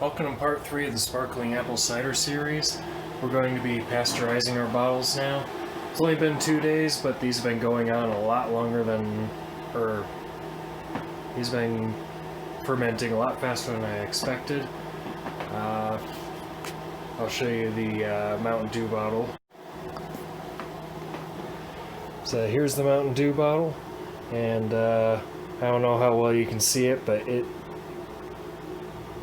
Welcome to part 3 of the Sparkling Apple Cider series. We're going to be pasteurizing our bottles now. It's only been 2 days, but these have been going on a lot longer than, these have been fermenting a lot faster than I expected. I'll show you the Mountain Dew bottle. So here's the Mountain Dew bottle, and I don't know how well you can see it, but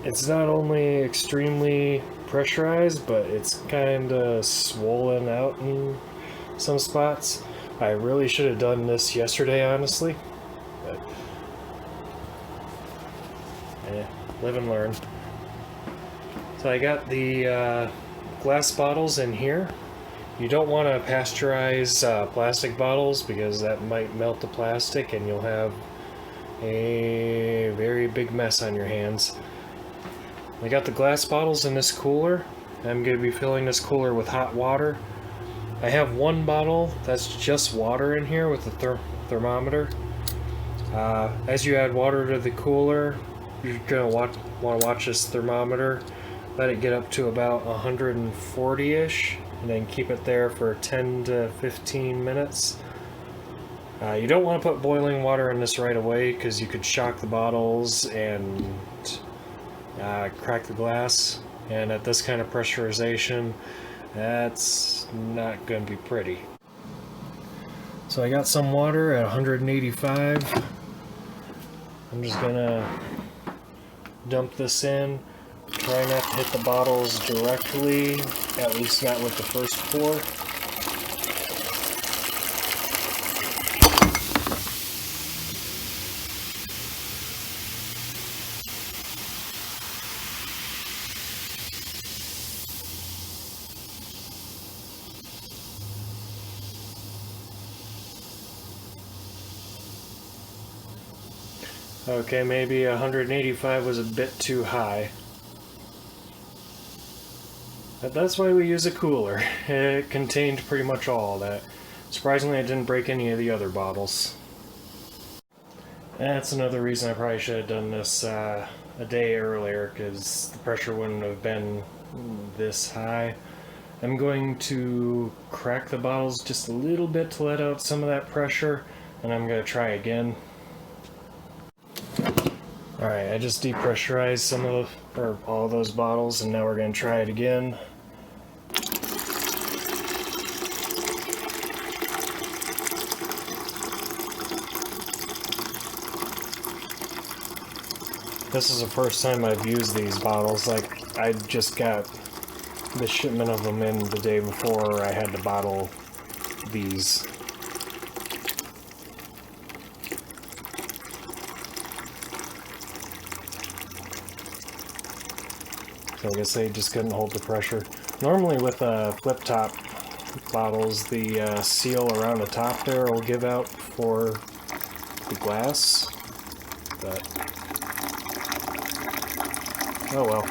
it's not only extremely pressurized, but it's kind of swollen out in some spots. I really should have done this yesterday, honestly, but live and learn. So I got the glass bottles in here. You don't want to pasteurize plastic bottles because that might melt the plastic and you'll have a very big mess on your hands. I got the glass bottles in this cooler. I'm going to be filling this cooler with hot water. I have one bottle that's just water in here with a thermometer. As you add water to the cooler, you're going to want to watch this thermometer. Let it get up to about 140-ish, and then keep it there for 10 to 15 minutes. You don't want to put boiling water in this right away because you could shock the bottles and crack the glass, and at this kind of pressurization, that's not going to be pretty. So I got some water at 185. I'm just gonna dump this in. Try not to hit the bottles directly, at least not with the first pour. Okay, maybe 185 was a bit too high. But that's why we use a cooler. It contained pretty much all of that. Surprisingly, I didn't break any of the other bottles. That's another reason I probably should have done this a day earlier, because the pressure wouldn't have been this high. I'm going to crack the bottles just a little bit to let out some of that pressure, and I'm going to try again. Alright, I just depressurized some of all those bottles, and now we're going to try it again. This is the first time I've used these bottles. Like, I just got the shipment of them in the day before I had to bottle these. So I guess they just couldn't hold the pressure. Normally with flip top bottles, the seal around the top there will give out for the glass, but oh well.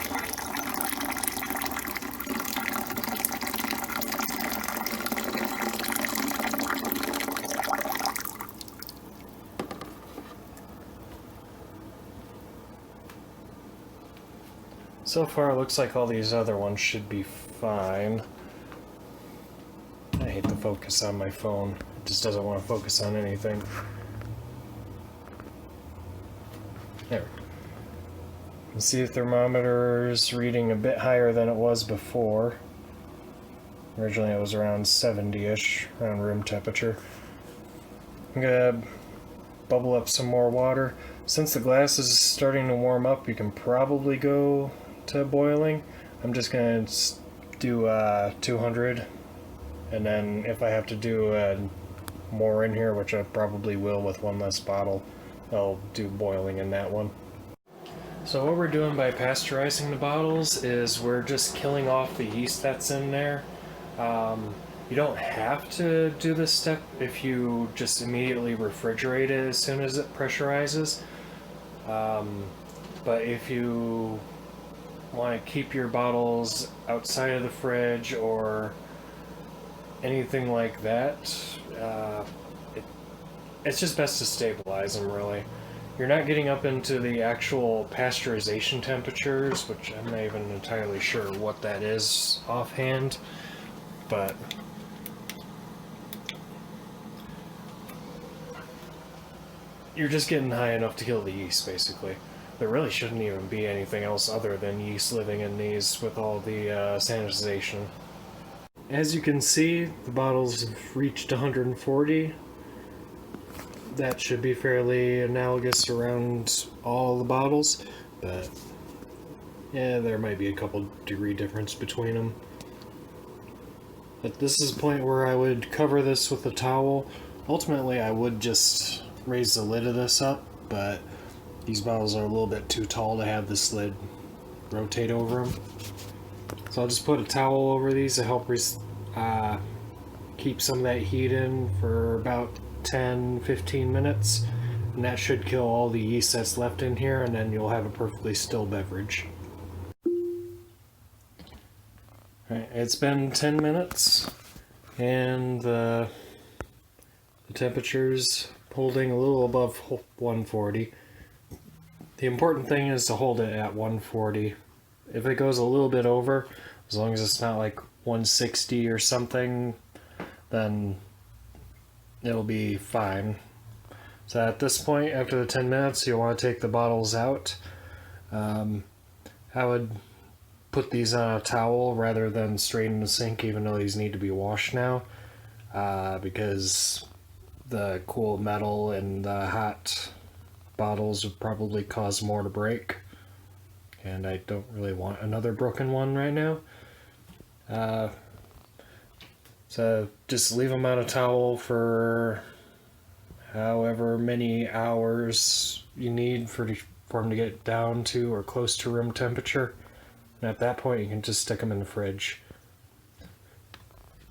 So far, it looks like all these other ones should be fine. I hate the focus on my phone. It just doesn't want to focus on anything. There. You can see the thermometer's reading a bit higher than it was before. Originally it was around 70-ish, around room temperature. I'm gonna bubble up some more water. Since the glass is starting to warm up, you can probably go to boiling. I'm just gonna do 200, and then if I have to do more in here, which I probably will with one less bottle, I'll do boiling in that one. So what we're doing by pasteurizing the bottles is we're just killing off the yeast that's in there. You don't have to do this step if you just immediately refrigerate it as soon as it pressurizes. But if you want to keep your bottles outside of the fridge or anything like that, it's just best to stabilize them, really. you're not getting up into the actual pasteurization temperatures, which I'm not even entirely sure what that is offhand, but you're just getting high enough to kill the yeast, basically. There really shouldn't even be anything else other than yeast living in these with all the sanitization. As you can see, the bottles have reached 140. That should be fairly analogous around all the bottles, but yeah, there might be a couple degree difference between them. But this is a point where I would cover this with a towel. Ultimately, I would just raise the lid of this up, but these bottles are a little bit too tall to have this lid rotate over them. So I'll just put a towel over these to help keep some of that heat in for about 10-15 minutes, and that should kill all the yeast that's left in here, and then you'll have a perfectly still beverage. Alright, it's been 10 minutes, and the temperature's holding a little above 140. The important thing is to hold it at 140. If it goes a little bit over, as long as it's not like 160 or something, then it'll be fine. So at this point, after the 10 minutes, you'll want to take the bottles out. I would put these on a towel rather than straight in the sink, even though these need to be washed now, because the cool metal and the hot bottles would probably cause more to break, and I don't really want another broken one right now. So just leave them on a towel for however many hours you need for them to get down to or close to room temperature. And at that point, you can just stick them in the fridge.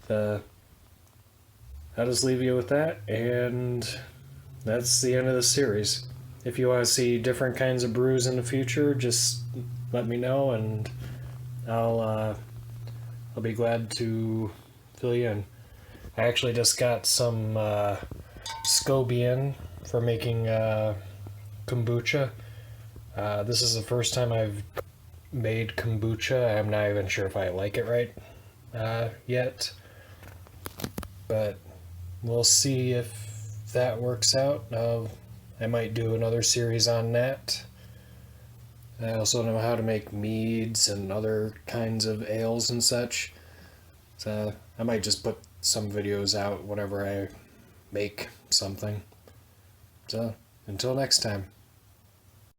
I'll just leave you with that, and that's the end of the series. If you want to see different kinds of brews in the future, just let me know, and I'll be glad to fill you in. I actually just got some scobian for making kombucha. This is the first time I've made kombucha. I'm not even sure if I like it right yet, but we'll see if that works out. I might do another series on that. I also know how to make meads and other kinds of ales and such, so I might just put some videos out whenever I make something. So until next time.